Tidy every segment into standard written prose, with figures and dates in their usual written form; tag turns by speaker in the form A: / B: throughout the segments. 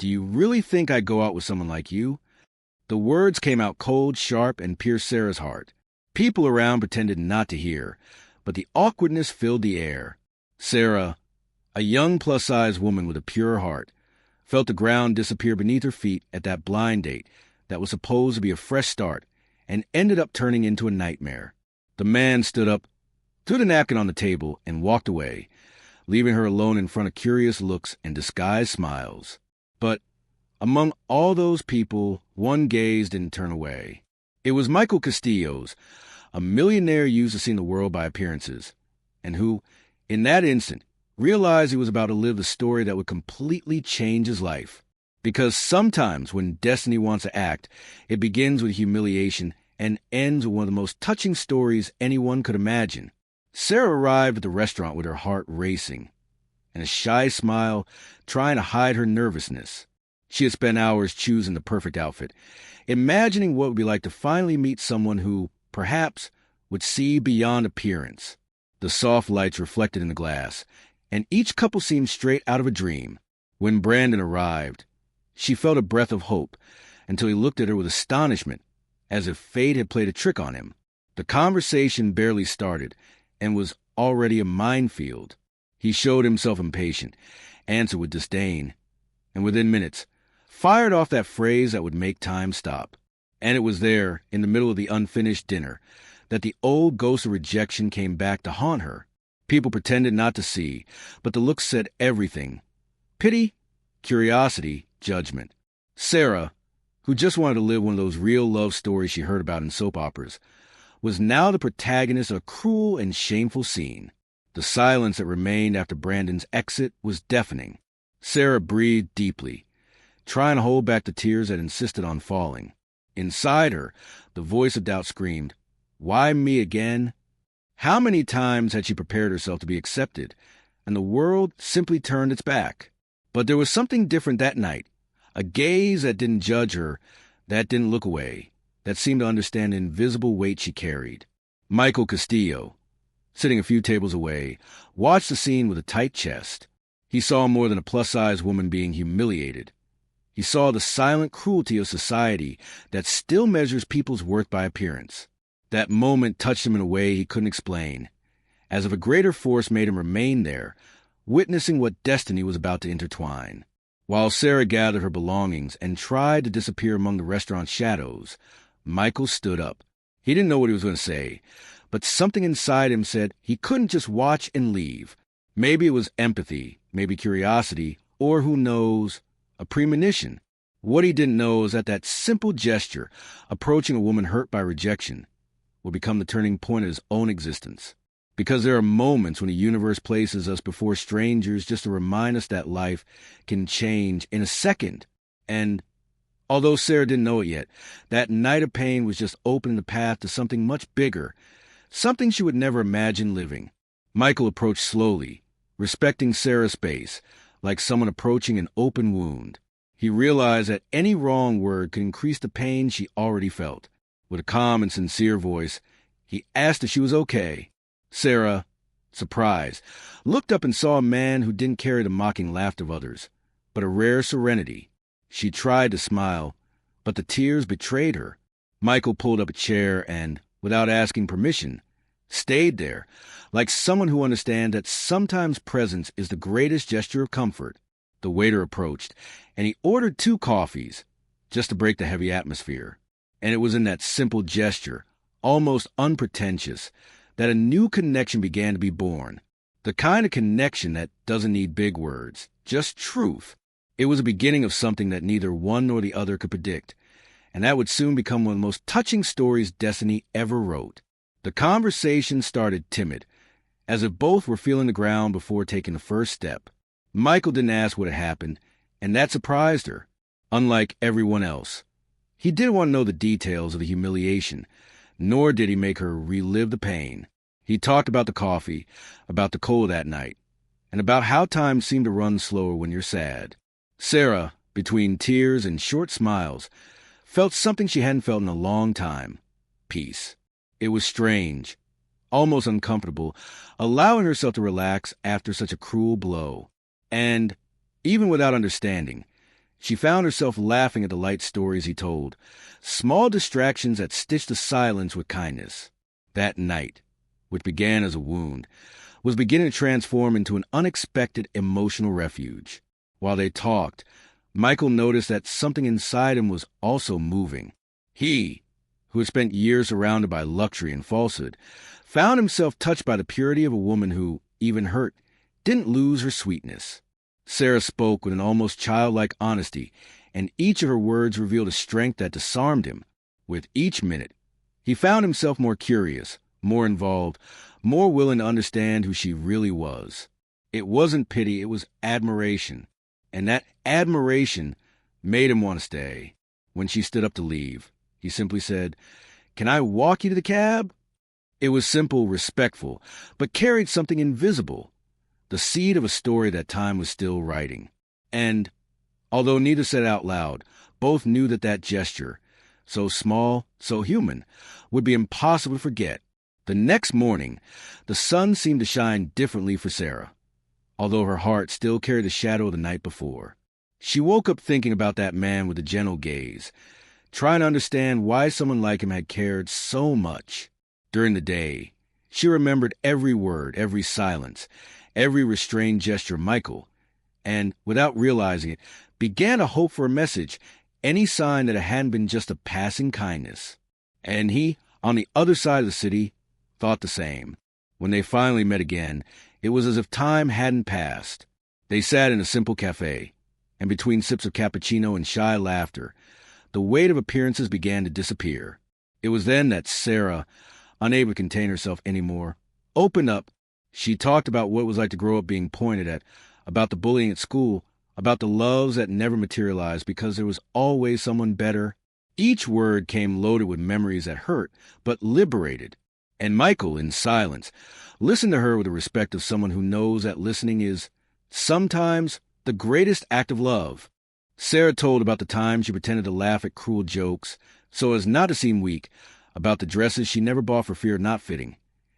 A: Do you really think I'd go out with someone like you?" The words came out cold, sharp, and pierced Sarah's heart. People around pretended not to hear, but the awkwardness filled the air. Sarah, a young plus-size woman with a pure heart, felt the ground disappear beneath her feet at that blind date that was supposed to be a fresh start and ended up turning into a nightmare. The man stood up, threw the napkin on the table, and walked away, leaving her alone in front of curious looks and disguised smiles. But among all those people, one gaze didn't turn away. It was Michael Castillo's, a millionaire used to seeing the world by appearances, and who, in that instant, realized he was about to live the story that would completely change his life. Because sometimes when destiny wants to act, it begins with humiliation and ends with one of the most touching stories anyone could imagine. Sarah arrived at the restaurant with her heart racing, and a shy smile trying to hide her nervousness. She had spent hours choosing the perfect outfit, imagining what it would be like to finally meet someone who, perhaps, would see beyond appearance. The soft lights reflected in the glass, and each couple seemed straight out of a dream. When Brandon arrived, she felt a breath of hope until he looked at her with astonishment, as if fate had played a trick on him. The conversation barely started and was already a minefield. He showed himself impatient, answered with disdain, and within minutes, fired off that phrase that would make time stop. And it was there, in the middle of the unfinished dinner, that the old ghost of rejection came back to haunt her. People pretended not to see, but the look said everything. Pity, curiosity, judgment. Sarah, who just wanted to live one of those real love stories she heard about in soap operas, was now the protagonist of a cruel and shameful scene. The silence that remained after Brandon's exit was deafening. Sarah breathed deeply, trying to hold back the tears that insisted on falling. Inside her, the voice of doubt screamed, "Why me again?" How many times had she prepared herself to be accepted, and the world simply turned its back? But there was something different that night, a gaze that didn't judge her, that didn't look away, that seemed to understand the invisible weight she carried. Michael Castillo, sitting a few tables away, watched the scene with a tight chest. He saw more than a plus-size woman being humiliated. He saw the silent cruelty of society that still measures people's worth by appearance. That moment touched him in a way he couldn't explain, as if a greater force made him remain there, witnessing what destiny was about to intertwine. While Sarah gathered her belongings and tried to disappear among the restaurant's shadows, Michael stood up. He didn't know what he was going to say, but something inside him said he couldn't just watch and leave. Maybe it was empathy, maybe curiosity, or who knows, a premonition. What he didn't know is that that simple gesture, approaching a woman hurt by rejection, will become the turning point of his own existence. Because there are moments when the universe places us before strangers just to remind us that life can change in a second. And although Sarah didn't know it yet, that night of pain was just opening the path to something much bigger, something she would never imagine living. Michael approached slowly, respecting Sarah's space, like someone approaching an open wound. He realized that any wrong word could increase the pain she already felt. With a calm and sincere voice, he asked if she was okay. Sarah, surprised, looked up and saw a man who didn't carry the mocking laughter of others, but a rare serenity. She tried to smile, but the tears betrayed her. Michael pulled up a chair and, without asking permission, stayed there, like someone who understands that sometimes presence is the greatest gesture of comfort. The waiter approached, and he ordered 2 coffees, just to break the heavy atmosphere. And it was in that simple gesture, almost unpretentious, that a new connection began to be born. The kind of connection that doesn't need big words, just truth. It was the beginning of something that neither one nor the other could predict, and that would soon become one of the most touching stories destiny ever wrote. The conversation started timid, as if both were feeling the ground before taking the first step. Michael didn't ask what had happened, and that surprised her, unlike everyone else. He didn't want to know the details of the humiliation, nor did he make her relive the pain. He talked about the coffee, about the cold that night, and about how time seemed to run slower when you're sad. Sarah, between tears and short smiles, felt something she hadn't felt in a long time: peace. It was strange, almost uncomfortable, allowing herself to relax after such a cruel blow. And, even without understanding, She found herself laughing at the light stories he told, small distractions that stitched the silence with kindness. That night, which began as a wound, was beginning to transform into an unexpected emotional refuge. While they talked, Michael noticed that something inside him was also moving. He, who had spent years surrounded by luxury and falsehood, found himself touched by the purity of a woman who, even hurt, didn't lose her sweetness. Sarah spoke with an almost childlike honesty, and each of her words revealed a strength that disarmed him. With each minute, he found himself more curious, more involved, more willing to understand who she really was. It wasn't pity, it was admiration. And that admiration made him want to stay. When she stood up to leave, he simply said, "Can I walk you to the cab?" It was simple, respectful, but carried something invisible, the seed of a story that time was still writing. And, although neither said it out loud, both knew that that gesture, so small, so human, would be impossible to forget. The next morning, the sun seemed to shine differently for Sarah, although her heart still carried the shadow of the night before. She woke up thinking about that man with the gentle gaze, trying to understand why someone like him had cared so much. During the day, she remembered every word, every silence, every restrained gesture of Michael, and, without realizing it, began to hope for a message, any sign that it hadn't been just a passing kindness. And he, on the other side of the city, thought the same. When they finally met again, it was as if time hadn't passed. They sat in a simple cafe, and between sips of cappuccino and shy laughter, the weight of appearances began to disappear. It was then that Sarah, unable to contain herself anymore, opened up. She talked about what it was like to grow up being pointed at, about the bullying at school, about the loves that never materialized because there was always someone better. Each word came loaded with memories that hurt, but liberated. And Michael, in silence, listened to her with the respect of someone who knows that listening is, sometimes, the greatest act of love. Sarah told about the time she pretended to laugh at cruel jokes, so as not to seem weak, about the dresses she never bought for fear of not fitting,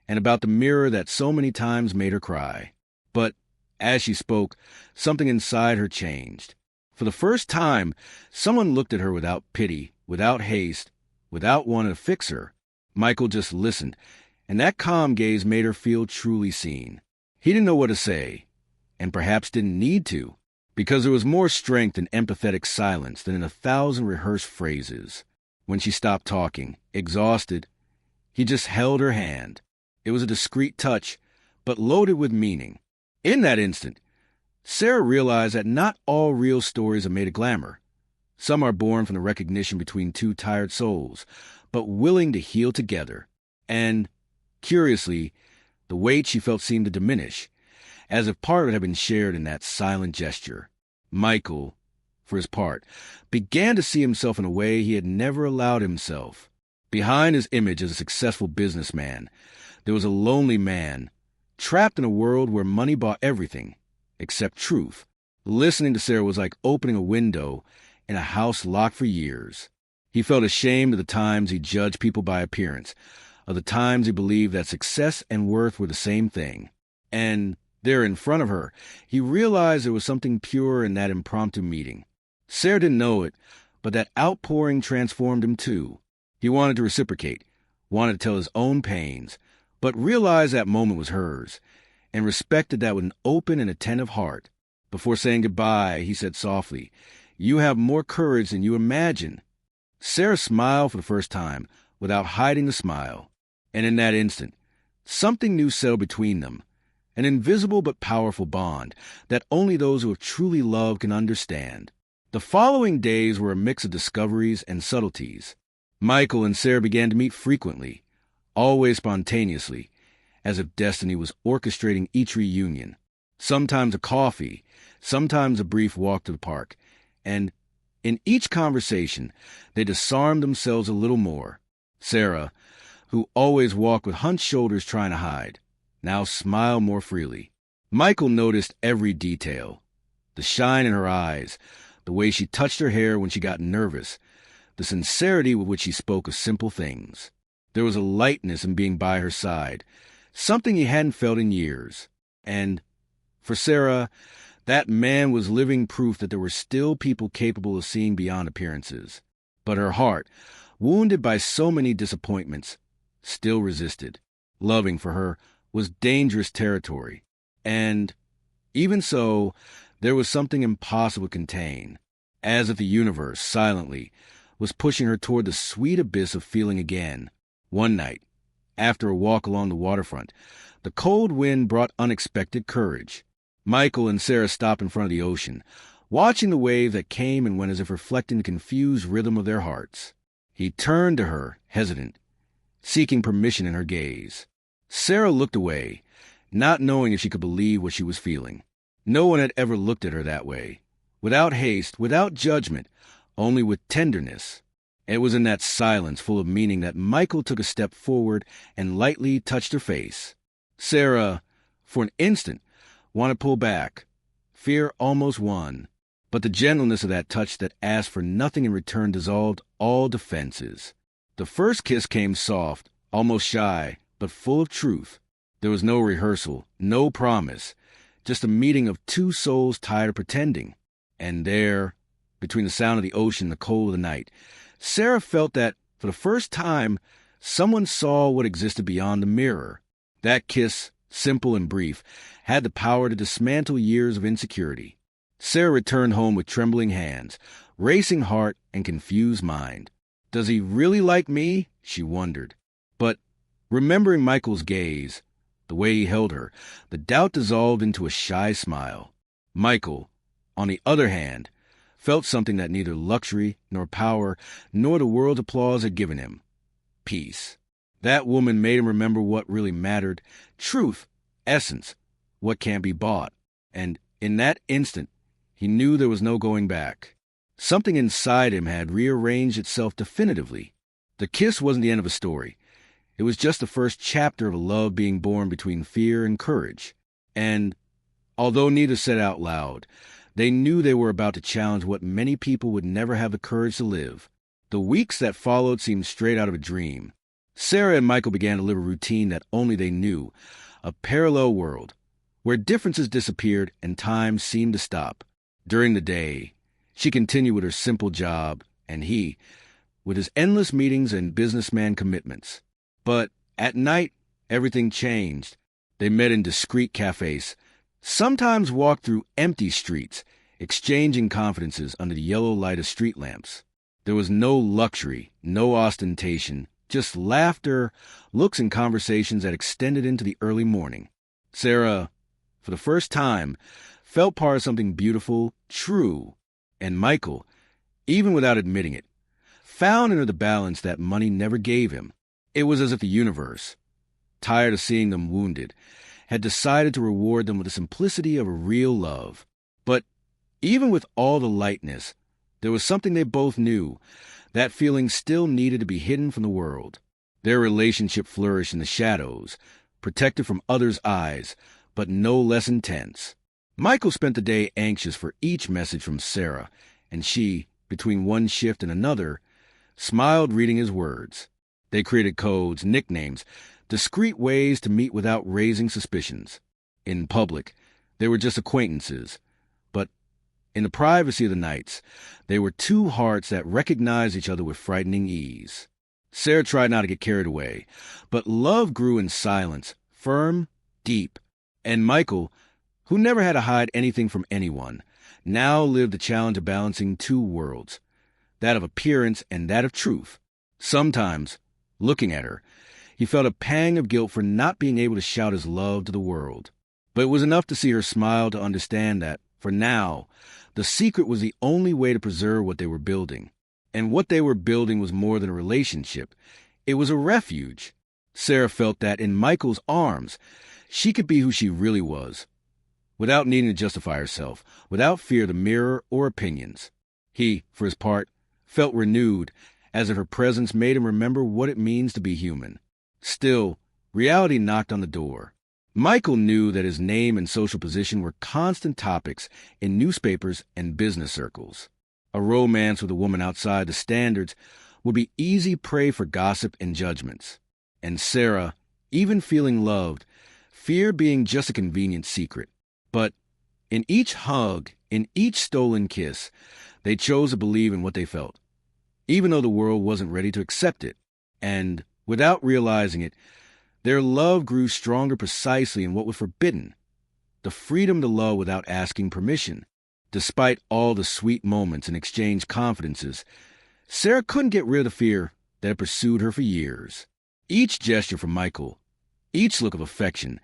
A: and about the mirror that so many times made her cry. But, as she spoke, something inside her changed. For the first time, someone looked at her without pity, without haste, without wanting to fix her. Michael just listened, and that calm gaze made her feel truly seen. He didn't know what to say, and perhaps didn't need to, because there was more strength in empathetic silence than in 1,000 rehearsed phrases. When she stopped talking, exhausted, he just held her hand. It was a discreet touch, but loaded with meaning. In that instant, Sarah realized that not all real stories are made of glamour. Some are born from the recognition between two tired souls, but willing to heal together. And, curiously, the weight she felt seemed to diminish, as if part of it had been shared in that silent gesture. Michael, for his part, began to see himself in a way he had never allowed himself. Behind his image as a successful businessman, there was a lonely man, trapped in a world where money bought everything, except truth. Listening to Sarah was like opening a window in a house locked for years. He felt ashamed of the times he judged people by appearance, of the times he believed that success and worth were the same thing. And there in front of her, he realized there was something pure in that impromptu meeting. Sarah didn't know it, but that outpouring transformed him too. He wanted to reciprocate, wanted to tell his own pains, but realized that moment was hers, and respected that with an open and attentive heart. Before saying goodbye, he said softly, "You have more courage than you imagine." Sarah smiled for the first time, without hiding the smile. And in that instant, something new settled between them, an invisible but powerful bond that only those who have truly loved can understand. The following days were a mix of discoveries and subtleties. Michael and Sarah began to meet frequently, always spontaneously, as if destiny was orchestrating each reunion. Sometimes a coffee, sometimes a brief walk to the park, and in each conversation, they disarmed themselves a little more. Sarah, who always walked with hunched shoulders trying to hide, now smiled more freely. Michael noticed every detail, the shine in her eyes, the way she touched her hair when she got nervous, the sincerity with which she spoke of simple things. There was a lightness in being by her side, something he hadn't felt in years. And, for Sarah, That man was living proof that there were still people capable of seeing beyond appearances. But her heart, wounded by so many disappointments, still resisted. Loving for her was dangerous territory. And even so, there was something impossible to contain, as if the universe, silently, was pushing her toward the sweet abyss of feeling again. One night, after a walk along the waterfront, the cold wind brought unexpected courage. Michael and Sarah stopped in front of the ocean, watching the wave that came and went as if reflecting the confused rhythm of their hearts. He turned to her, hesitant, seeking permission in her gaze. Sarah looked away, not knowing if she could believe what she was feeling. No one had ever looked at her that way. Without haste, without judgment, only with tenderness. It was in that silence full of meaning that Michael took a step forward and lightly touched her face. Sarah, for an instant, wanted to pull back. Fear almost won. But the gentleness of that touch that asked for nothing in return dissolved all defenses. The first kiss came soft, almost shy, but full of truth. There was no rehearsal, no promise, just a meeting of two souls tired of pretending. And there, between the sound of the ocean and the cold of the night, Sarah felt that, for the first time, someone saw what existed beyond the mirror. That kiss, simple and brief, had the power to dismantle years of insecurity. Sarah returned home with trembling hands, racing heart, and confused mind. Does he really like me? She wondered. But, remembering Michael's gaze, the way he held her, the doubt dissolved into a shy smile. Michael, on the other hand, felt something that neither luxury, nor power, nor the world's applause had given him. Peace. That woman made him remember what really mattered. Truth, essence, what can't be bought. And in that instant, he knew there was no going back. Something inside him had rearranged itself definitively. The kiss wasn't the end of a story. It was just the first chapter of a love being born between fear and courage. And, although neither said out loud, they knew they were about to challenge what many people would never have the courage to live. The weeks that followed seemed straight out of a dream. Sarah and Michael began to live a routine that only they knew, a parallel world, where differences disappeared and time seemed to stop. During the day, she continued with her simple job, and he, with his endless meetings and businessman commitments. But at night, everything changed. They met in discreet cafes, sometimes walked through empty streets, exchanging confidences under the yellow light of street lamps. There was no luxury, no ostentation, just laughter, looks, and conversations that extended into the early morning. Sarah, for the first time, felt part of something beautiful, true, and Michael, even without admitting it, found in her the balance that money never gave him. It was as if the universe, tired of seeing them wounded, had decided to reward them with the simplicity of a real love. But even with all the lightness, there was something they both knew. That feeling still needed to be hidden from the world. Their relationship flourished in the shadows, protected from others' eyes, but no less intense. Michael spent the day anxious for each message from Sarah, and she, between one shift and another, smiled reading his words. They created codes, nicknames, discreet ways to meet without raising suspicions. In public, they were just acquaintances, but in the privacy of the nights, they were two hearts that recognized each other with frightening ease. Sarah tried not to get carried away, but love grew in silence, firm, deep, and Michael, who never had to hide anything from anyone, now lived the challenge of balancing two worlds, that of appearance and that of truth. Sometimes, looking at her, he felt a pang of guilt for not being able to shout his love to the world. But it was enough to see her smile to understand that, for now, the secret was the only way to preserve what they were building. And what they were building was more than a relationship. It was a refuge. Sarah felt that in Michael's arms, she could be who she really was, without needing to justify herself, without fear of the mirror or opinions. He, for his part, felt renewed, as if her presence made him remember what it means to be human. Still, reality knocked on the door. Michael knew that his name and social position were constant topics in newspapers and business circles. A romance with a woman outside the standards would be easy prey for gossip and judgments. And Sarah, even feeling loved, feared being just a convenient secret. But In each hug, in each stolen kiss, they chose to believe in what they felt, even though the world wasn't ready to accept it. And, without realizing it, their love grew stronger precisely in what was forbidden: the freedom to love without asking permission. Despite all the sweet moments and exchanged confidences, Sarah couldn't get rid of the fear that had pursued her for years. Each gesture from Michael, each look of affection,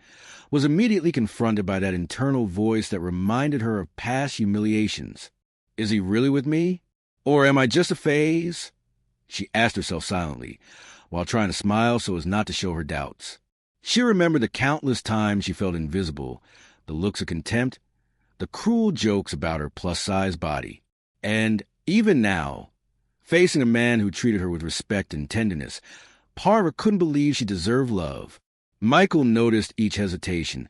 A: was immediately confronted by that internal voice that reminded her of past humiliations. Is he really with me? Or am I just a phase? She asked herself silently, while trying to smile so as not to show her doubts. She remembered the countless times she felt invisible, the looks of contempt, the cruel jokes about her plus-size body. And even now, facing a man who treated her with respect and tenderness, part of her couldn't believe she deserved love. Michael noticed each hesitation,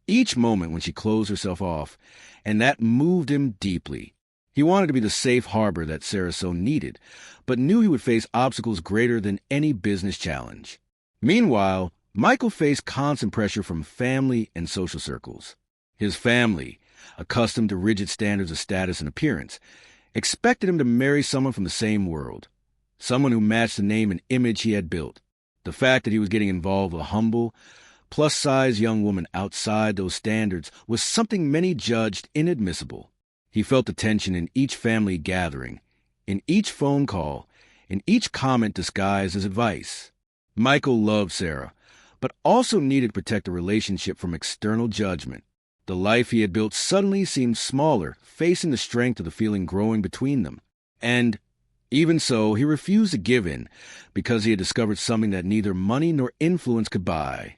A: each moment when she closed herself off, and that moved him deeply. He wanted to be the safe harbor that Sarah so needed, but knew he would face obstacles greater than any business challenge. Meanwhile, Michael faced constant pressure from family and social circles. His family, accustomed to rigid standards of status and appearance, expected him to marry someone from the same world, someone who matched the name and image he had built. The fact that he was getting involved with a humble, plus-size young woman outside those standards was something many judged inadmissible. He felt the tension in each family gathering, in each phone call, in each comment disguised as advice. Michael loved Sarah, but also needed to protect the relationship from external judgment. The life he had built suddenly seemed smaller, facing the strength of the feeling growing between them. And even so, he refused to give in, because he had discovered something that neither money nor influence could buy: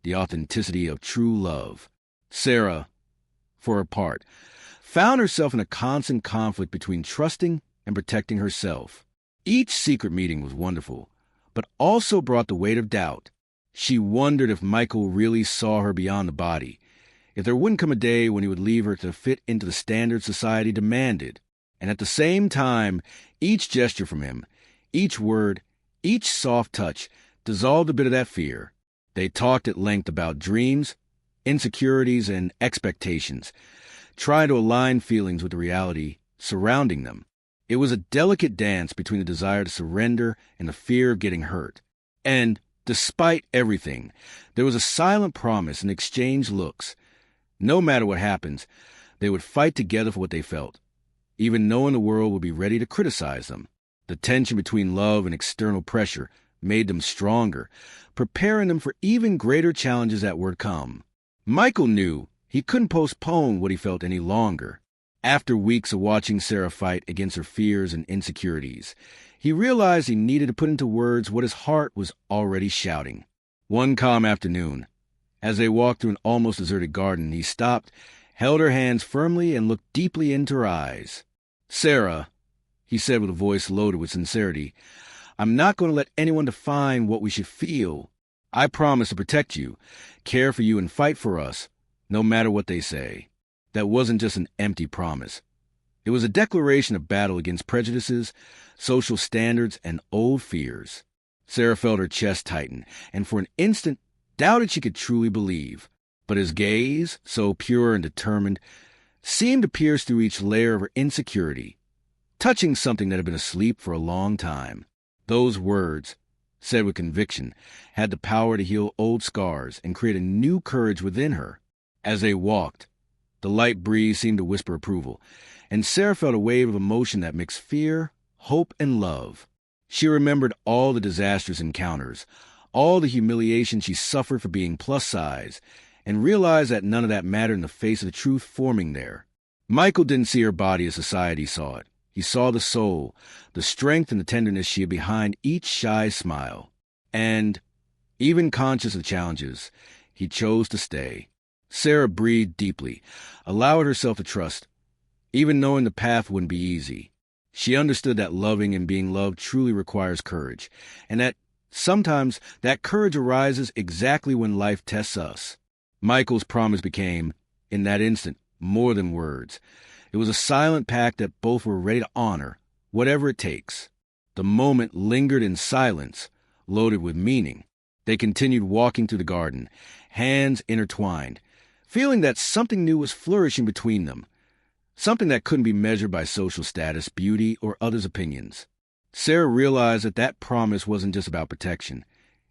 A: the authenticity of true love. Sarah, for her part, found herself in a constant conflict between trusting and protecting herself. Each secret meeting was wonderful, but also brought the weight of doubt. She wondered if Michael really saw her beyond the body, if there wouldn't come a day when he would leave her to fit into the standards society demanded. And at the same time, each gesture from him, each word, each soft touch, dissolved a bit of that fear. They talked at length about dreams, insecurities, and expectations, trying to align feelings with the reality surrounding them. It was a delicate dance between the desire to surrender and the fear of getting hurt. And, despite everything, there was a silent promise and exchanged looks. No matter what happens, they would fight together for what they felt, even knowing the world would be ready to criticize them. The tension between love and external pressure made them stronger, preparing them for even greater challenges that were to come. Michael knew he couldn't postpone what he felt any longer. After weeks of watching Sarah fight against her fears and insecurities, he realized he needed to put into words what his heart was already shouting. One calm afternoon, as they walked through an almost deserted garden, he stopped, held her hands firmly, and looked deeply into her eyes. "Sarah," he said with a voice loaded with sincerity, "I'm not going to let anyone define what we should feel. I promise to protect you, care for you, and fight for us, no matter what they say." That wasn't just an empty promise. It was a declaration of battle against prejudices, social standards, and old fears. Sarah felt her chest tighten, and for an instant doubted she could truly believe. But his gaze, so pure and determined, seemed to pierce through each layer of her insecurity, touching something that had been asleep for a long time. Those words, said with conviction, had the power to heal old scars and create a new courage within her. As they walked, the light breeze seemed to whisper approval, and Sarah felt a wave of emotion that mixed fear, hope, and love. She remembered all the disastrous encounters, all the humiliation she suffered for being plus-size, and realized that none of that mattered in the face of the truth forming there. Michael didn't see her body as society saw it. He saw the soul, the strength and the tenderness she had behind each shy smile. And, even conscious of the challenges, he chose to stay. Sarah breathed deeply, allowed herself to trust, even knowing the path wouldn't be easy. She understood that loving and being loved truly requires courage, and that sometimes that courage arises exactly when life tests us. Michael's promise became, in that instant, more than words. It was a silent pact that both were ready to honor, whatever it takes. The moment lingered in silence, loaded with meaning. They continued walking through the garden, hands intertwined, feeling that something new was flourishing between them, something that couldn't be measured by social status, beauty, or others' opinions. Sarah realized that that promise wasn't just about protection.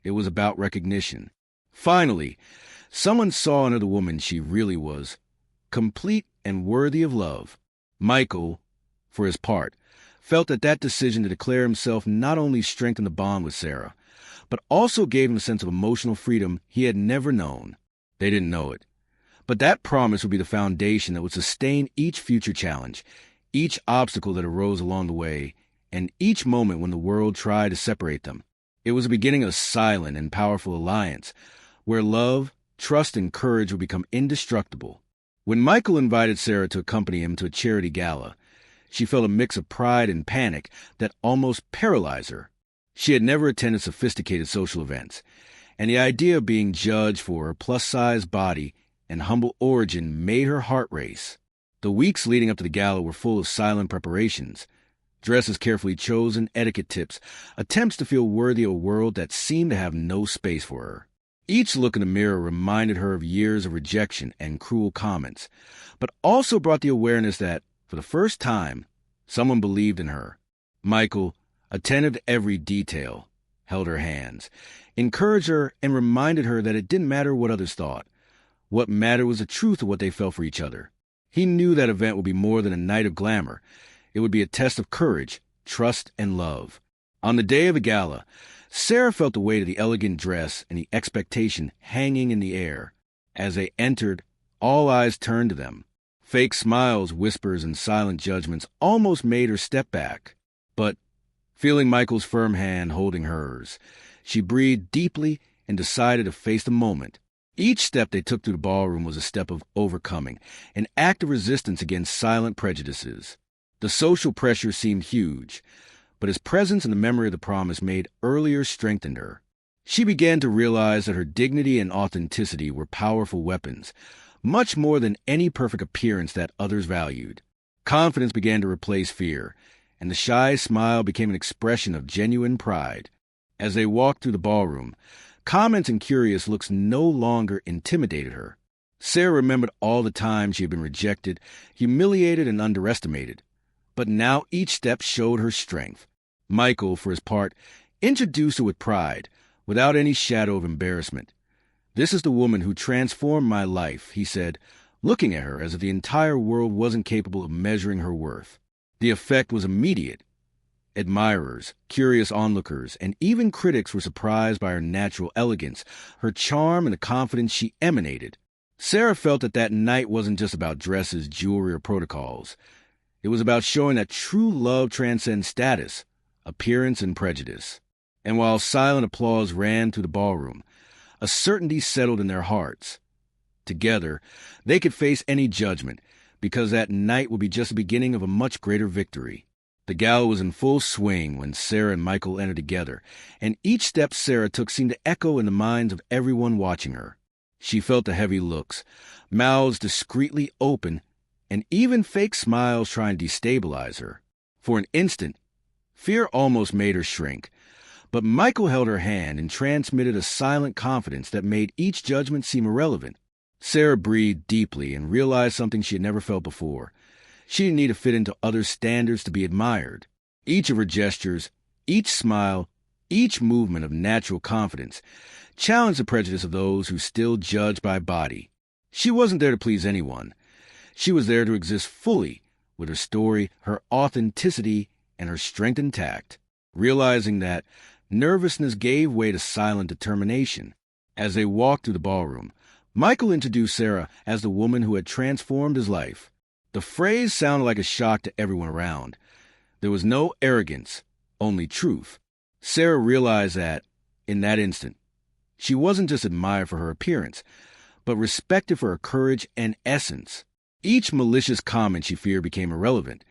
A: It was about recognition. Finally, someone saw in her the woman she really was, complete and worthy of love. Michael, for his part, felt that that decision to declare himself not only strengthened the bond with Sarah, but also gave him a sense of emotional freedom he had never known. They didn't know it. But that promise would be the foundation that would sustain each future challenge, each obstacle that arose along the way, and each moment when the world tried to separate them. It was the beginning of a silent and powerful alliance, where love, trust, and courage would become indestructible. When Michael invited Sarah to accompany him to a charity gala, she felt a mix of pride and panic that almost paralyzed her. She had never attended sophisticated social events, and the idea of being judged for her plus-size body and humble origin made her heart race. The weeks leading up to the gala were full of silent preparations, dresses carefully chosen, etiquette tips, attempts to feel worthy of a world that seemed to have no space for her. Each look in the mirror reminded her of years of rejection and cruel comments, but also brought the awareness that, for the first time, someone believed in her. Michael, attentive to every detail, held her hands, encouraged her, and reminded her that it didn't matter what others thought. What mattered was the truth of what they felt for each other. He knew that event would be more than a night of glamour. It would be a test of courage, trust, and love. On the day of the gala, Sarah felt the weight of the elegant dress and the expectation hanging in the air. As they entered, all eyes turned to them. Fake smiles, whispers, and silent judgments almost made her step back. But, feeling Michael's firm hand holding hers, she breathed deeply and decided to face the moment. Each step they took through the ballroom was a step of overcoming, an act of resistance against silent prejudices. The social pressure seemed huge, but his presence and the memory of the promise made earlier strengthened her. She began to realize that her dignity and authenticity were powerful weapons, much more than any perfect appearance that others valued. Confidence began to replace fear, and the shy smile became an expression of genuine pride. As they walked through the ballroom, comments and curious looks no longer intimidated her. Sarah remembered all the times she had been rejected, humiliated, and underestimated. But now each step showed her strength. Michael, for his part, introduced her with pride, without any shadow of embarrassment. "This is the woman who transformed my life," he said, looking at her as if the entire world wasn't capable of measuring her worth. The effect was immediate. Admirers, curious onlookers, and even critics were surprised by her natural elegance, her charm, and the confidence she emanated. Sarah felt that that night wasn't just about dresses, jewelry, or protocols. It was about showing that true love transcends status, appearance, and prejudice. And while silent applause ran through the ballroom, a certainty settled in their hearts. Together, they could face any judgment, because that night would be just the beginning of a much greater victory. The gala was in full swing when Sarah and Michael entered together, and each step Sarah took seemed to echo in the minds of everyone watching her. She felt the heavy looks, mouths discreetly open, and even fake smiles trying to destabilize her. For an instant, fear almost made her shrink, but Michael held her hand and transmitted a silent confidence that made each judgment seem irrelevant. Sarah breathed deeply and realized something she had never felt before. She didn't need to fit into others' standards to be admired. Each of her gestures, each smile, each movement of natural confidence challenged the prejudice of those who still judge by body. She wasn't there to please anyone. She was there to exist fully, with her story, her authenticity, and her strength intact. Realizing that, nervousness gave way to silent determination. As they walked through the ballroom, Michael introduced Sarah as the woman who had transformed his life. The phrase sounded like a shock to everyone around. There was no arrogance, only truth. Sarah realized that, in that instant, she wasn't just admired for her appearance, but respected for her courage and essence. Each malicious comment she feared became irrelevant,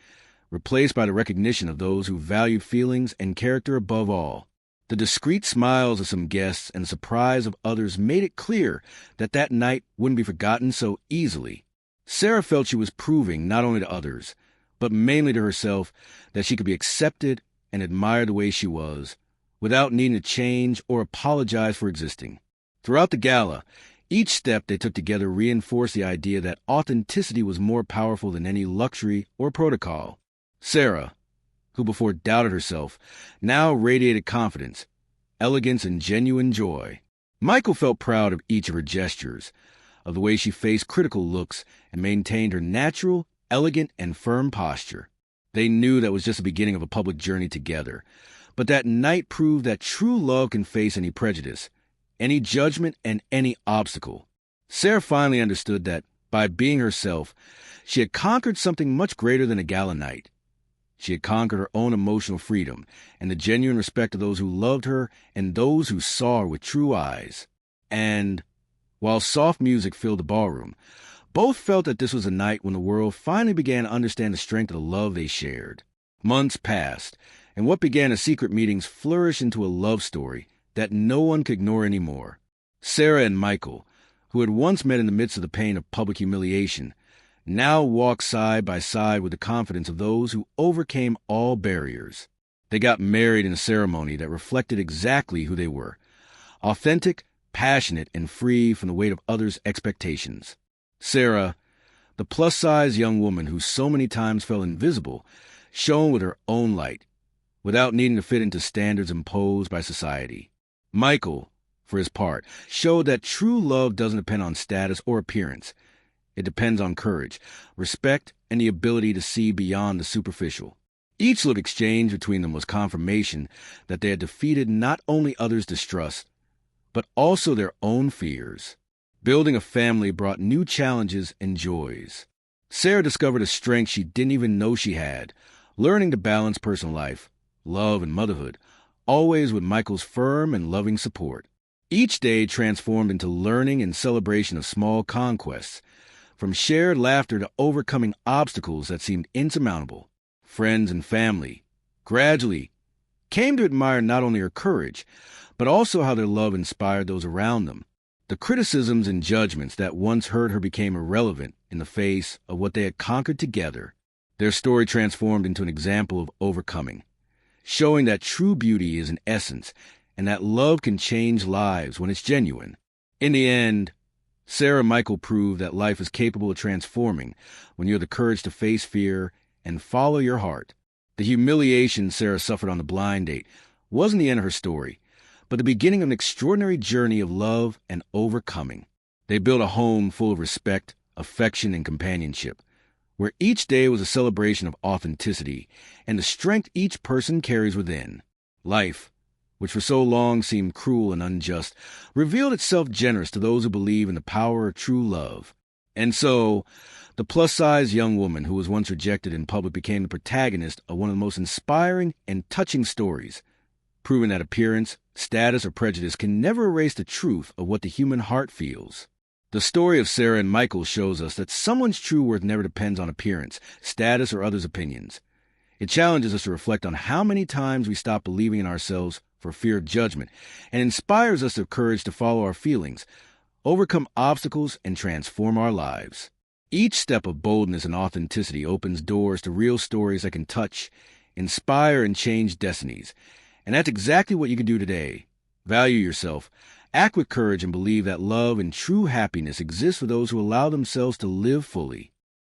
A: replaced by the recognition of those who valued feelings and character above all. The discreet smiles of some guests and the surprise of others made it clear that that night wouldn't be forgotten so easily. Sarah felt she was proving, not only to others, but mainly to herself, that she could be accepted and admired the way she was, without needing to change or apologize for existing. Throughout the gala, Each step they took together reinforced the idea that authenticity was more powerful than any luxury or protocol. Sarah, who before doubted herself, now radiated confidence, elegance, and genuine joy. Michael felt proud of each of her gestures, of the way she faced critical looks and maintained her natural, elegant, and firm posture. They knew that was just the beginning of a public journey together, but that night proved that true love can face any prejudice, any judgment, and any obstacle. Sarah finally understood that, by being herself, she had conquered something much greater than a gala night. She had conquered her own emotional freedom and the genuine respect of those who loved her and those who saw her with true eyes. And, while soft music filled the ballroom, both felt that this was a night when the world finally began to understand the strength of the love they shared. Months passed, and what began as secret meetings flourished into a love story that no one could ignore anymore. Sarah and Michael, who had once met in the midst of the pain of public humiliation, now walked side by side with the confidence of those who overcame all barriers. They got married in a ceremony that reflected exactly who they were: authentic, passionate, and free from the weight of others' expectations. Sarah, the plus-size young woman who so many times felt invisible, shone with her own light, without needing to fit into standards imposed by society. Michael, for his part, showed that true love doesn't depend on status or appearance. It depends on courage, respect, and the ability to see beyond the superficial. Each look exchanged between them was confirmation that they had defeated not only others' distrust, but also their own fears. Building a family brought new challenges and joys. Sarah discovered a strength she didn't even know she had, learning to balance personal life, love, and motherhood, always with Michael's firm and loving support. Each day transformed into learning and celebration of small conquests, from shared laughter to overcoming obstacles that seemed insurmountable. Friends and family gradually came to admire not only her courage, but also how their love inspired those around them. The criticisms and judgments that once hurt her became irrelevant in the face of what they had conquered together. Their story transformed into an example of overcoming, showing that true beauty is an essence and that love can change lives when it's genuine. In the end, Sarah and Michael proved that life is capable of transforming when you have the courage to face fear and follow your heart. The humiliation Sarah suffered on the blind date wasn't the end of her story, but the beginning of an extraordinary journey of love and overcoming. They built a home full of respect, affection, and companionship, where each day was a celebration of authenticity and the strength each person carries within. Life, which for so long seemed cruel and unjust, revealed itself generous to those who believe in the power of true love. And so, the plus-size young woman who was once rejected in public became the protagonist of one of the most inspiring and touching stories, proving that appearance, status, or prejudice can never erase the truth of what the human heart feels. The story of Sarah and Michael shows us that someone's true worth never depends on appearance, status, or others' opinions. It challenges us to reflect on how many times we stop believing in ourselves for fear of judgment, and inspires us to have courage to follow our feelings, overcome obstacles, and transform our lives. Each step of boldness and authenticity opens doors to real stories that can touch, inspire, and change destinies. And that's exactly what you can do today. Value yourself, act with courage, and believe that love and true happiness exist for those who allow themselves to live fully.